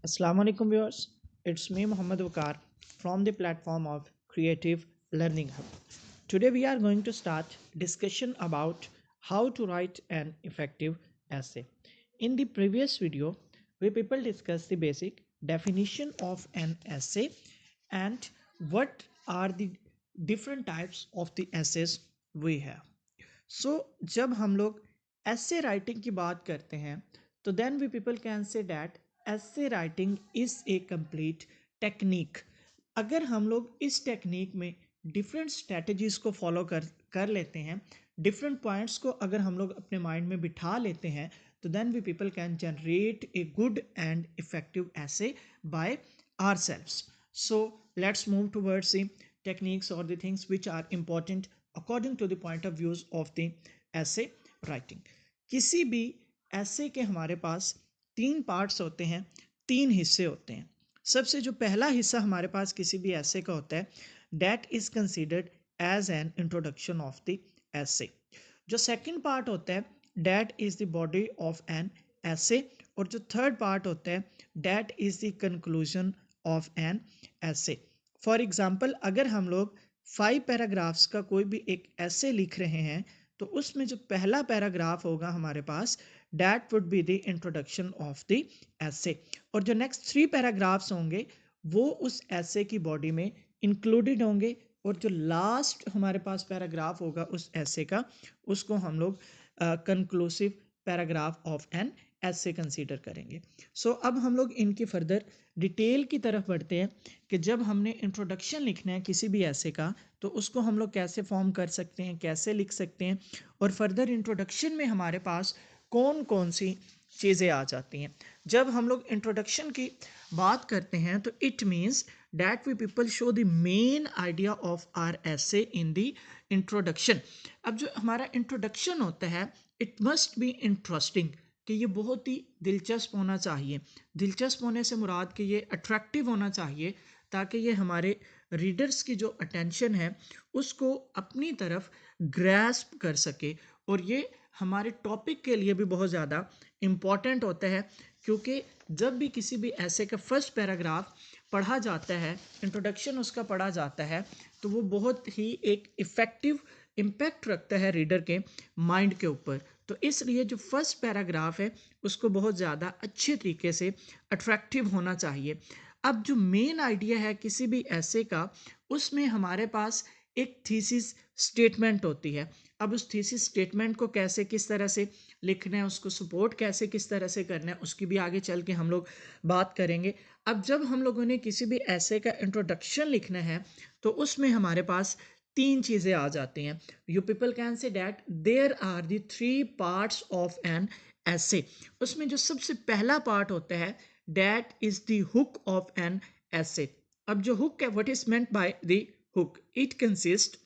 Assalamu alaikum viewers. It's me Muhammad Wakar from the platform of Creative Learning Hub. Today we are going to start discussion about how to write an effective essay. In the previous video, we people discussed the basic definition of an essay and what are the different types of the essays we have. सो जब हम लोग essay writing की बात करते हैं तो then we people can say that essay writing is a complete technique. अगर हम लोग इस टेक्निक में डिफरेंट स्ट्रेटजीज को फॉलो कर लेते हैं, डिफरेंट पॉइंट्स को अगर हम लोग अपने माइंड में बिठा लेते हैं तो then we people can generate a good and effective essay by ourselves. So let's move towards the techniques or the things which are important according to the point of views of the essay writing. किसी भी essay के हमारे पास तीन parts होते हैं, तीन हिस्से होते हैं। सबसे जो पहला हिस्सा हमारे पास किसी भी essay का होता है, that is considered as an introduction of the essay. जो सेकंड पार्ट होता है, that is the body of an essay. और जो थर्ड पार्ट होता है, that is the conclusion of an essay. For example अगर हम लोग 5 पैराग्राफ्स का कोई भी एक ऐसे लिख रहे हैं तो उसमें जो पहला पैराग्राफ होगा हमारे पास, that would be the introduction of the essay, और जो नेक्स्ट 3 पैराग्राफ्स होंगे वो उस ऐसे की बॉडी में इंक्लूडेड होंगे, और जो लास्ट हमारे पास पैराग्राफ होगा उस ऐसे का, उसको हम लोग कंक्लूसिव पैराग्राफ ऑफ एन ऐसे कंसीडर करेंगे। सो अब हम लोग इनकी फर्दर डिटेल की तरफ बढ़ते हैं कि जब हमने इंट्रोडक्शन लिखना है किसी भी ऐसे का तो उसको हम लोग कैसे फॉर्म कर सकते हैं, कैसे लिख सकते हैं, और फर्दर इंट्रोडक्शन में हमारे पास कौन कौन सी चीज़ें आ जाती हैं। जब हम लोग इंट्रोडक्शन की बात करते हैं तो it means that we people show the main idea of our essay in the introduction. अब जो हमारा इंट्रोडक्शन होता है इट मस्ट बी इंटरेस्टिंग, कि ये बहुत ही दिलचस्प होना चाहिए। दिलचस्प होने से मुराद कि ये अट्रैक्टिव होना चाहिए ताकि ये हमारे रीडर्स की जो अटेंशन है उसको अपनी तरफ ग्रैस्प कर सके, और ये हमारे टॉपिक के लिए भी बहुत ज़्यादा इम्पॉर्टेंट होता है, क्योंकि जब भी किसी भी ऐसे का फर्स्ट पैराग्राफ पढ़ा जाता है, इंट्रोडक्शन उसका पढ़ा जाता है, तो वो बहुत ही एक इफ़ेक्टिव इम्पैक्ट रखता है रीडर के माइंड के ऊपर। तो इसलिए जो फर्स्ट पैराग्राफ है उसको बहुत ज़्यादा अच्छे तरीके से अट्रैक्टिव होना चाहिए। अब जो मेन आइडिया है किसी भी ऐसे का, उसमें हमारे पास एक थीसिस स्टेटमेंट होती है। अब उस थीसिस स्टेटमेंट को कैसे किस तरह से लिखना है, उसको सपोर्ट कैसे किस तरह से करना है, उसकी भी आगे चल के हम लोग बात करेंगे। अब जब हम लोगों ने किसी भी ऐसे का इंट्रोडक्शन लिखना है तो उसमें हमारे पास तीन चीज़ें आ जाती हैं। You people can say that there are the 3 parts of an essay. उसमें जो सबसे पहला पार्ट होता है that is the hook of an essay. अब जो हुक है, what is meant by the hook, it consist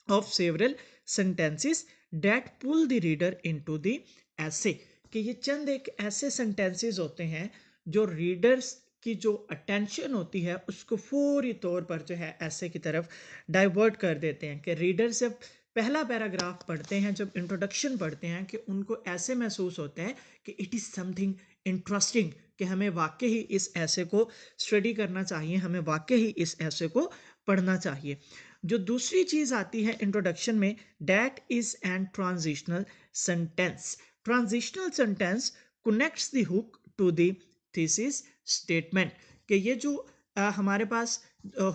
of several sentences that pull the reader into the essay। कि ये चंद एक ऐसे sentences होते हैं जो रीडर्स की जो अटेंशन होती है उसको फौरी तौर पर जो है ऐसे की तरफ डाइवर्ट कर देते हैं। कि रीडर जब पहला पैराग्राफ पढ़ते हैं, जब इंट्रोडक्शन पढ़ते हैं, कि उनको ऐसे महसूस होता है कि इट इज़ समथिंग इंटरेस्टिंग, कि हमें वाकई ही इस ऐसे को स्टडी करना चाहिए, हमें वाकई ही इस ऐसे को पढ़ना चाहिए। जो दूसरी चीज़ आती है इंट्रोडक्शन में, that is an transitional sentence. Transitional sentence connects the hook to the thesis statement. कि ये जो हमारे पास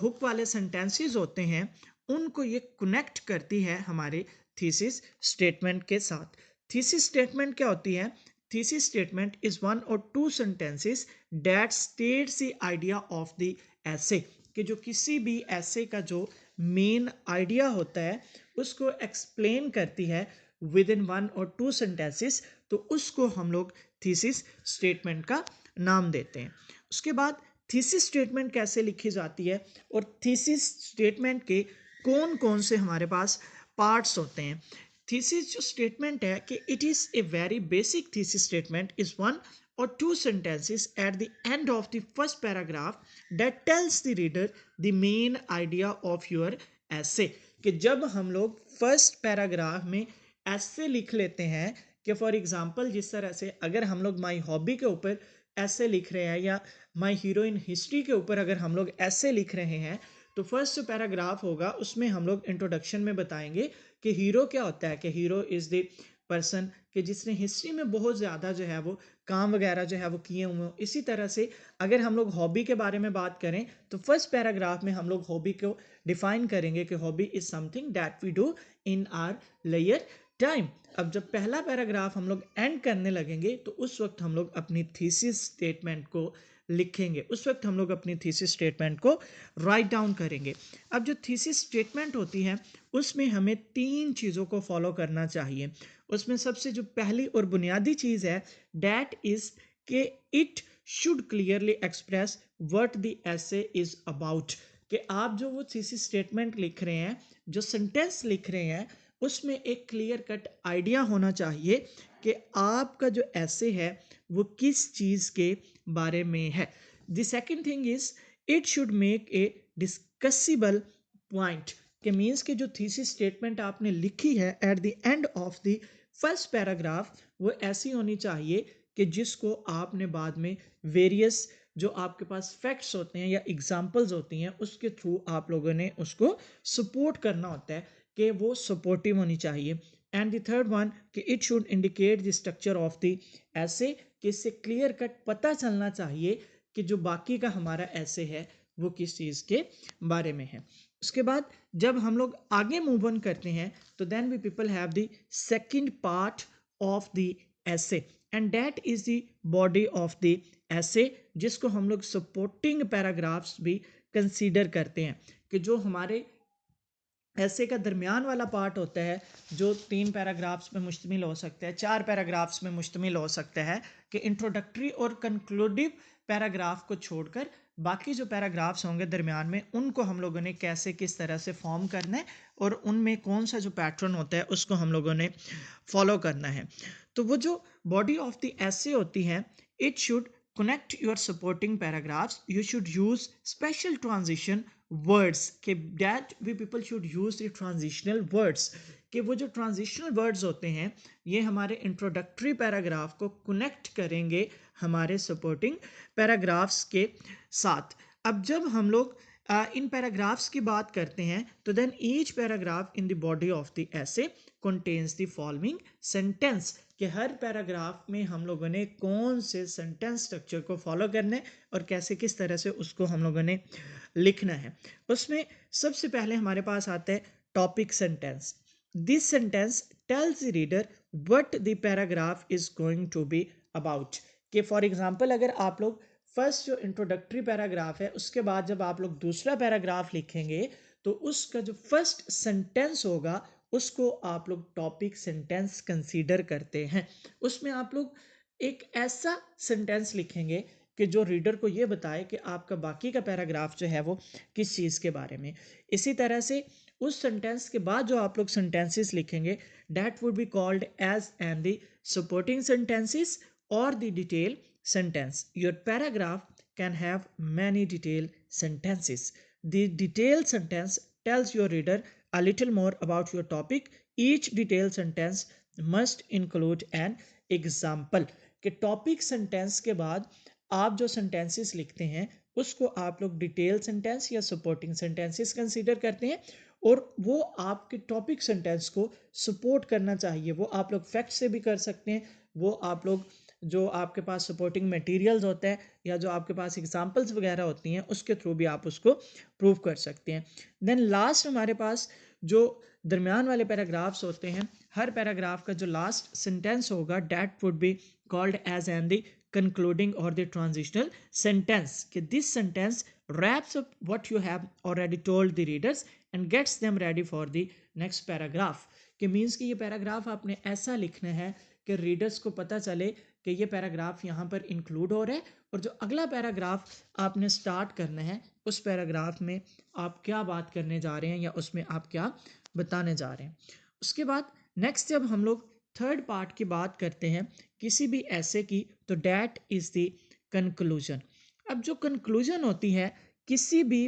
हुक वाले सेंटेंसेस होते हैं उनको ये कनेक्ट करती है हमारे थीसिस स्टेटमेंट के साथ। थीसिस स्टेटमेंट क्या होती है? थीसिस स्टेटमेंट इज वन और two sentences that states the idea of the essay. कि जो किसी भी ऐसे का जो मेन आइडिया होता है उसको एक्सप्लेन करती है विद इन वन और टू सेंटेंसेस, तो उसको हम लोग थीसिस स्टेटमेंट का नाम देते हैं। उसके बाद थीसिस स्टेटमेंट कैसे लिखी जाती है और थीसिस स्टेटमेंट के कौन कौन से हमारे पास पार्ट्स होते हैं। थीसिस जो स्टेटमेंट है कि it is a very basic thesis statement is one or two sentences at the end of the first paragraph that tells the reader the main idea of your essay। कि जब हम लोग first paragraph में ऐसे लिख लेते हैं कि फॉर एग्जांपल जिस तरह से अगर हम लोग माई हॉबी के ऊपर ऐसे लिख रहे हैं या माय हीरो इन हिस्ट्री के ऊपर अगर हम लोग ऐसे लिख रहे हैं, तो फर्स्ट जो पैराग्राफ होगा उसमें हम लोग इंट्रोडक्शन में बताएंगे कि हीरो क्या होता है, कि हीरो इज द पर्सन कि जिसने हिस्ट्री में बहुत ज़्यादा जो है वो काम वगैरह जो है वो किए हुए हों। इसी तरह से अगर हम लोग हॉबी के बारे में बात करें तो फर्स्ट पैराग्राफ में हम लोग हॉबी को डिफाइन करेंगे कि hobby is something that we do in our लेयर टाइम। अब जब पहला पैराग्राफ हम लोग एंड करने लगेंगे तो उस वक्त हम लोग अपनी थीसिस स्टेटमेंट को लिखेंगे, उस वक्त हम लोग अपनी थीसिस स्टेटमेंट को राइट डाउन करेंगे। अब जो थीसिस स्टेटमेंट होती है उसमें हमें 3 चीज़ों को फॉलो करना चाहिए। उसमें सबसे जो पहली और बुनियादी चीज़ है दैट इज के it should clearly express what the essay is about, कि आप जो वो थीसिस स्टेटमेंट लिख रहे हैं, जो सेंटेंस लिख रहे हैं, उसमें एक क्लियर कट आइडिया होना चाहिए कि आपका जो ऐसे है वो किस चीज़ के बारे में है। The second thing is it should make a discussable point, के मीन्स कि जो थीसिस स्टेटमेंट आपने लिखी है at the end of the first paragraph वो ऐसी होनी चाहिए कि जिसको आपने बाद में वेरियस जो आपके पास फैक्ट्स होते हैं या एग्जाम्पल्स होती हैं उसके थ्रू आप लोगों ने उसको सपोर्ट करना होता है, कि वो सपोर्टिव होनी चाहिए। एंड द थर्ड वन कि it should indicate the structure of the essay, कि इससे क्लियर कट पता चलना चाहिए कि जो बाकी का हमारा ऐसे है वो किस चीज़ के बारे में है। उसके बाद जब हम लोग आगे मूव ऑन करते हैं तो then we people have the second part of the essay and that is the body of the essay, जिसको हम लोग सपोर्टिंग पैराग्राफ्स भी कंसीडर करते हैं, कि जो हमारे ऐसे का दरमियान वाला पार्ट होता है जो 3 पैराग्राफ्स में मुश्तमिल हो सकता है, 4 पैराग्राफ्स में मुश्तमिल हो सकता है, कि इंट्रोडक्टरी और कंक्लूडिव पैराग्राफ को छोड़कर बाकी जो पैराग्राफ्स होंगे दरमियान में उनको हम लोगों ने कैसे किस तरह से फॉर्म करना है और उनमें कौन सा जो पैटर्न होता है उसको हम लोगों ने फॉलो करना है। तो वो जो बॉडी ऑफ द ऐसे होती है, it should connect your supporting paragraphs, you should use special transition words, कि that we people should use the transitional words, कि वो जो ट्रांजिशनल वर्ड्स होते हैं ये हमारे इंट्रोडक्टरी पैराग्राफ को कनेक्ट करेंगे हमारे सपोर्टिंग पैराग्राफ्स के साथ। अब जब हम लोग इन पैराग्राफ्स की बात करते हैं तो then each paragraph in the body of the essay contains the following sentence, कि हर पैराग्राफ में हम लोगों ने कौन से सेंटेंस स्ट्रक्चर को फॉलो करना है और कैसे किस तरह से उसको हम लोगों ने लिखना है। उसमें सबसे पहले हमारे पास आता है topic sentence. This sentence tells the reader what the paragraph is going to be about, कि फॉर एग्जांपल अगर आप लोग फर्स्ट जो इंट्रोडक्टरी पैराग्राफ है उसके बाद जब आप लोग दूसरा पैराग्राफ लिखेंगे तो उसका जो फर्स्ट सेंटेंस होगा उसको आप लोग टॉपिक सेंटेंस कंसीडर करते हैं। उसमें आप लोग एक ऐसा सेंटेंस लिखेंगे कि जो रीडर को ये बताए कि आपका बाकी का पैराग्राफ जो है वो किस चीज़ के बारे में। इसी तरह से उस सेंटेंस के बाद जो आप लोग सेंटेंसेस लिखेंगे that would be called as and the supporting sentences और the detail sentence. Your paragraph can have many detailed sentences. The detailed sentence tells your reader a little more about your topic. Each detailed sentence must include an example. कि topic sentence के बाद आप जो sentences लिखते हैं उसको आप लोग डिटेल सेंटेंस या सपोर्टिंग सेंटेंसेस कंसीडर करते हैं और वो आपके टॉपिक सेंटेंस को सपोर्ट करना चाहिए। वो आप लोग फैक्ट से भी कर सकते हैं, वो आप लोग जो आपके पास सपोर्टिंग मटेरियल्स होता है या जो आपके पास एग्जांपल्स वगैरह होती हैं उसके थ्रू भी आप उसको प्रूव कर सकते हैं। देन लास्ट हमारे पास जो दरमियान वाले पैराग्राफ्स होते हैं, हर पैराग्राफ का जो लास्ट सेंटेंस होगा that would be called as an the concluding or the transitional sentence, कि this sentence wraps up what you have already told the readers and gets them ready for the next paragraph, कि means कि ये paragraph आपने ऐसा लिखना है कि readers को पता चले कि ये पैराग्राफ यहाँ पर इंक्लूड हो रहा है और जो अगला पैराग्राफ आपने स्टार्ट करना है उस पैराग्राफ में आप क्या बात करने जा रहे हैं या उसमें आप क्या बताने जा रहे हैं। उसके बाद नेक्स्ट जब हम लोग थर्ड पार्ट की बात करते हैं किसी भी ऐसे की तो डैट इज़ द कंक्लूजन। अब जो कंक्लूजन होती है किसी भी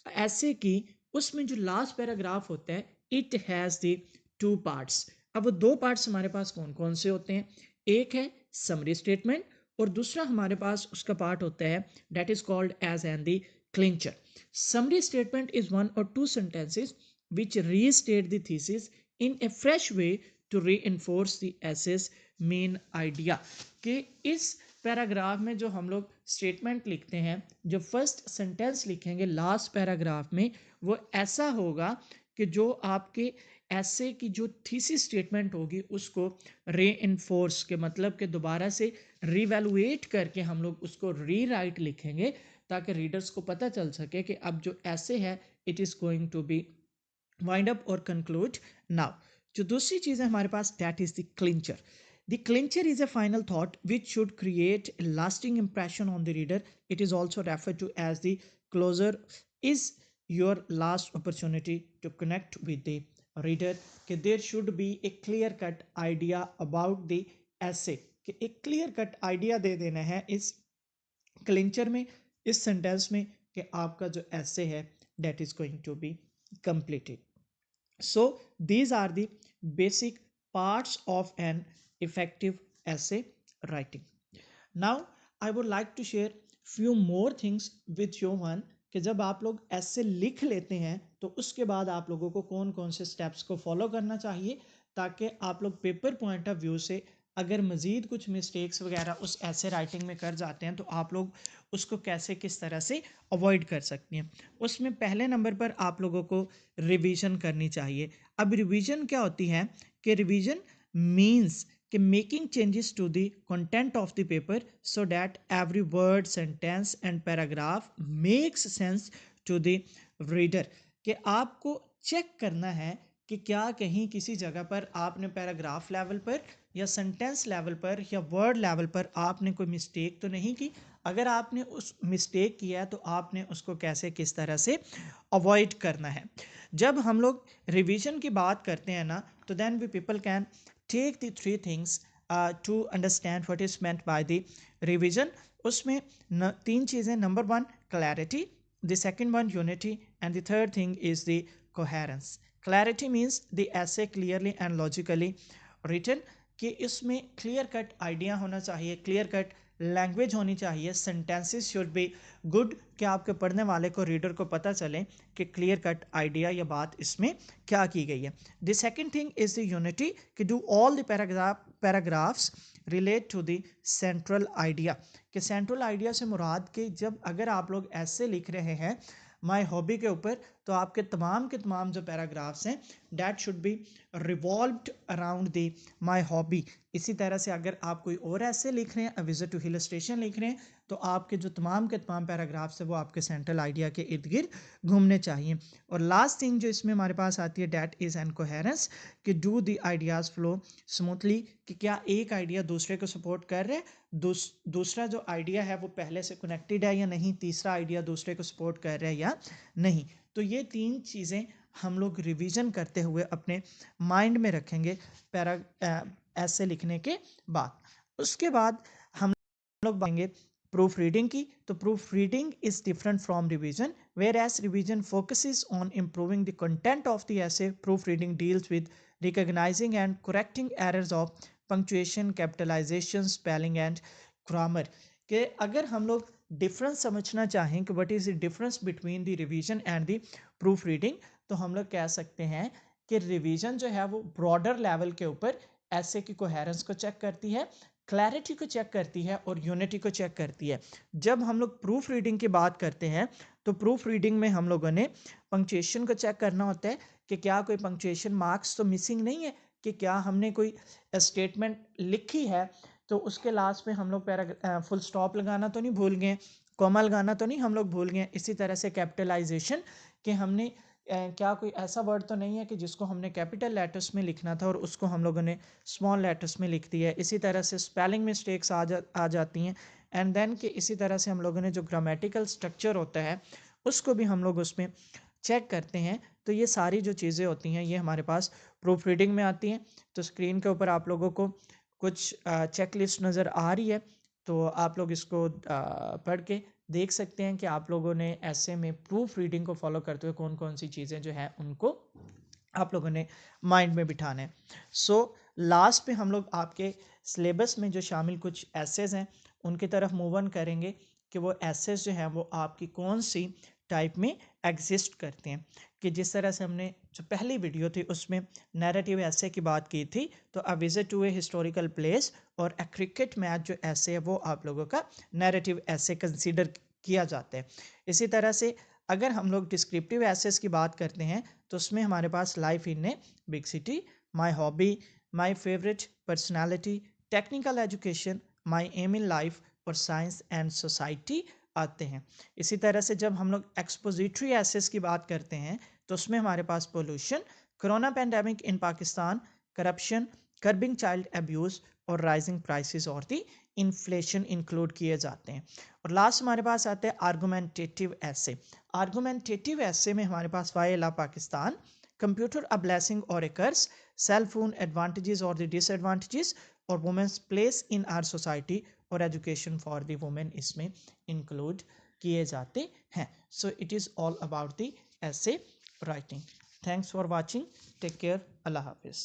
ऐसे की उसमें जो लास्ट पैराग्राफ होता है इट हैज़ द 2 पार्ट्स। अब वो 2 पार्ट्स हमारे पास कौन कौन से होते हैं, एक है समरी स्टेटमेंट और दूसरा हमारे पास उसका पार्ट होता है that is called as an the clincher. Summary statement is one और two sentences which restate the thesis in a fresh way to reinforce the essay's main idea. कि इस पैराग्राफ में जो हम लोग स्टेटमेंट लिखते हैं, जो फर्स्ट सेंटेंस लिखेंगे लास्ट पैराग्राफ में, वो ऐसा होगा कि जो आपके ऐसे की जो थीसिस स्टेटमेंट होगी उसको रीइंफोर्स के मतलब कि दोबारा से रिवैल्यूएट करके हम लोग उसको रीराइट लिखेंगे ताकि रीडर्स को पता चल सके कि अब जो ऐसे है it is going to be wind up और कंक्लूड. नाउ जो दूसरी चीज़ है हमारे पास that is the clincher. The clincher is a final thought which should create a lasting impression on the reader. It is also refer to as the closure is your last opportunity to connect with the reader. कि there should be a clear cut idea about the essay, कि एक clear cut idea दे देना है इस क्लिंचर में, इस sentence में, कि आपका जो ऐसे है that is going to be completed. So these are the basic parts of an effective essay writing. Now I would like to share few more things with you one, कि जब आप लोग ऐसे लिख लेते हैं तो उसके बाद आप लोगों को कौन कौन से स्टेप्स को फॉलो करना चाहिए ताकि आप लोग पेपर पॉइंट ऑफ व्यू से अगर मज़ीद कुछ मिस्टेक्स वगैरह उस ऐसे राइटिंग में कर जाते हैं तो आप लोग उसको कैसे किस तरह से अवॉइड कर सकते हैं. उसमें पहले नंबर पर आप लोगों को रिवीजन करनी चाहिए. अब रिवीजन क्या होती है कि रिवीजन मीन्स कि making changes to the content of the paper so that every word sentence and paragraph makes sense to the reader. कि आपको चेक करना है कि क्या कहीं किसी जगह पर आपने पैराग्राफ लेवल पर या सेंटेंस लेवल पर या वर्ड लेवल पर आपने कोई मिस्टेक तो नहीं की. अगर आपने उस मिस्टेक किया है तो आपने उसको कैसे किस तरह से अवॉइड करना है. जब हम लोग रिवीजन की बात करते हैं ना तो then we people can take the three things to understand what is meant by the revision. उसमें तीन चीज़ें. Number one clarity, the second one unity and the third thing is the coherence. Clarity means the essay clearly and logically written, कि इसमें clear cut idea होना चाहिए, clear cut language होनी चाहिए, sentences should be good, कि आपके पढ़ने वाले को रीडर को पता चले कि क्लियर कट आइडिया या बात इसमें क्या की गई है. The second thing is the unity, कि do all the paragraphs relate to the central idea. कि सेंट्रल आइडिया से मुराद कि जब अगर आप लोग ऐसे लिख रहे हैं माई हॉबी के ऊपर तो आपके तमाम के तमाम जो पैराग्राफ्स हैं that should be revolved around the my hobby. इसी तरह से अगर आप कोई और ऐसे लिख रहे हैं, a visit to hill station लिख रहे हैं, तो आपके जो तमाम के तमाम पैराग्राफ्स हैं वो आपके सेंट्रल आइडिया के इर्द गिर्द घूमने चाहिए. और लास्ट थिंग जो इसमें हमारे पास आती है डैट इज़ एन कोहेरेंस, कि do the ideas flow smoothly. कि क्या एक आइडिया दूसरे को सपोर्ट कर रहा है, दूसरा जो आइडिया है वो पहले से कनेक्टेड है या नहीं, तीसरा आइडिया दूसरे को सपोर्ट कर रहा है या नहीं. तो ये तीन चीज़ें हम लोग रिवीजन करते हुए अपने माइंड में रखेंगे ऐसे लिखने के बाद. उसके बाद हम लोग बातेंगे प्रूफ रीडिंग की. तो proofreading is different from revision, whereas revision focuses on improving the content of the essay. Proofreading deals with recognising and correcting errors of punctuation, capitalisation, spelling and grammar. कि अगर हम लोग difference समझना चाहें कि what is the difference between the revision and the proofreading, तो हम लोग कह सकते हैं कि रिवीजन जो है वो ब्रॉडर लेवल के ऊपर ऐसे की कोहेरेंस को चेक करती है, क्लैरिटी को चेक करती है और यूनिटी को चेक करती है. जब हम लोग प्रूफ रीडिंग की बात करते हैं तो प्रूफ रीडिंग में हम लोगों ने पंक्चुएशन को चेक करना होता है कि क्या कोई पंक्चुएशन मार्क्स तो मिसिंग नहीं है, कि क्या हमने कोई स्टेटमेंट लिखी है तो उसके लास्ट में हम लोग फुल स्टॉप लगाना तो नहीं भूल गए, कॉमा लगाना तो नहीं हम लोग भूल गए. इसी तरह से कैपिटलाइजेशन, कि हमने क्या कोई ऐसा वर्ड तो नहीं है कि जिसको हमने कैपिटल लेटर्स में लिखना था और उसको हम लोगों ने स्मॉल लेटर्स में लिख दिया है. इसी तरह से स्पेलिंग मिस्टेक्स आ जाती हैं. एंड देन कि इसी तरह से हम लोगों ने जो ग्रामेटिकल स्ट्रक्चर होता है उसको भी हम लोग उसमें चेक करते हैं. तो ये सारी जो चीज़ें होती हैं ये हमारे पास प्रूफ रीडिंग में आती हैं. तो स्क्रीन के ऊपर आप लोगों को कुछ चेक लिस्ट नज़र आ रही है, तो आप लोग इसको पढ़ के देख सकते हैं कि आप लोगों ने ऐसे में प्रूफ रीडिंग को फॉलो करते हुए कौन कौन सी चीज़ें जो हैं उनको आप लोगों ने माइंड में बिठाना है. सो लास्ट पे हम लोग आपके सिलेबस में जो शामिल कुछ एसेज हैं उनकी तरफ मूव ऑन करेंगे कि वो एसेस जो हैं वो आपकी कौन सी टाइप में एग्जिस्ट करते हैं। कि जिस तरह से हमने जो पहली वीडियो थी उसमें नैरेटिव ऐसे की बात की थी, तो a visit to a historical place और ए क्रिकेट मैच जो ऐसे है वो आप लोगों का नैरेटिव ऐसे कंसीडर किया जाता है। इसी तरह से अगर हम लोग डिस्क्रिप्टिव एसेस की बात करते हैं तो उसमें हमारे पास life in a big city, my hobby, my favourite personality, technical education, my aim in life और साइंस एंड सोसाइटी आते हैं। इसी तरह से जब हम लोग एक्सपोजिटरी एसेस की बात करते हैं तो उसमें हमारे पास pollution, corona pandemic in Pakistan, corruption, curbing child abuse और राइजिंग प्राइसेस और दी इन्फ्लेशन इंक्लूड किए जाते हैं। और लास्ट हमारे पास आते हैं आर्गुमेंटेटिव ऐसे। आर्गुमेंटेटिव ऐसे में हमारे पास वाई ला पाकिस्तान, कंप्यूटर अ ब्लेसिंग और a curse, cell phone advantages और द डिसएडवांटेजेस और women's place in our society और एजुकेशन फॉर द वुमेन इसमें इंक्लूड किए जाते हैं। So it is all about the essay writing. Thanks for watching, take care, अल्लाह हाफिज़।